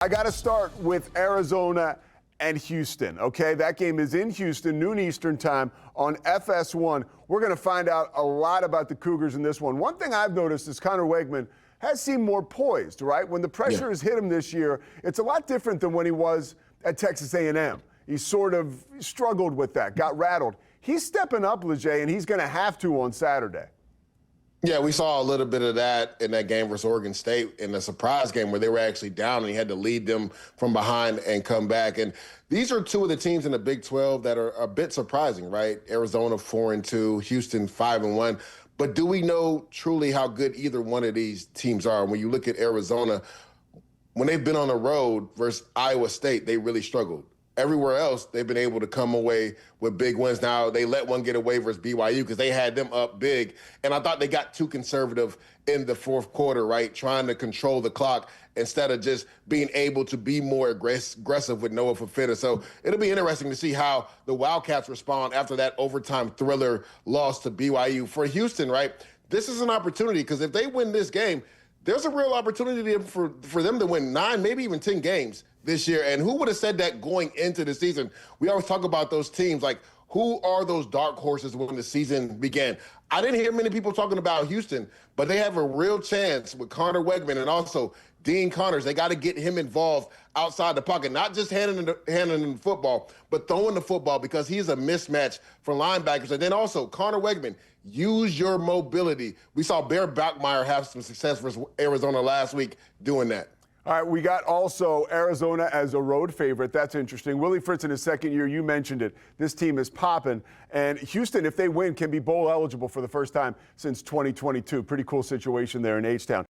I got to start with Arizona and Houston, okay? That game is in Houston, noon Eastern time on FS1. We're going to find out a lot about the Cougars in this one. One thing I've noticed is Conner Weigman has seemed more poised, right? When the pressure has hit him this year, it's a lot different than when he was at Texas A&M. He sort of struggled with that, got rattled. He's stepping up, Leger, and he's going to have to on Saturday. Yeah, we saw a little bit of that in that game versus Oregon State in the surprise game where they were actually down and he had to lead them from behind and come back. And these are two of the teams in the Big 12 that are a bit surprising, right? Arizona 4-2, Houston 5-1. But do we know truly how good either one of these teams are? When you look at Arizona, when they've been on the road versus Iowa State, they really struggled. Everywhere else, they've been able to come away with big wins. Now, they let one get away versus BYU because they had them up big. And I thought they got too conservative in the fourth quarter, right, trying to control the clock instead of just being able to be more aggressive with Noah Fafita. So it'll be interesting to see how the Wildcats respond after that overtime thriller loss to BYU. For Houston, right, this is an opportunity because if they win this game, there's a real opportunity for them to win 9, maybe even 10 games this year. And who would have said that going into the season? We always talk about those teams, like who are those dark horses when the season began? I didn't hear many people talking about Houston, but they have a real chance with Conner Weigman and also Dean Connors. They got to get him involved outside the pocket, not just handing the football, but throwing the football because he's a mismatch for linebackers. And then also Conner Weigman, use your mobility. We saw Bear Bachmeier have some success versus Arizona last week doing that. All right, we got also Arizona as a road favorite. That's interesting. Willie Fritz in his second year, you mentioned it. This team is popping. And Houston, if they win, can be bowl eligible for the first time since 2022. Pretty cool situation there in H-Town.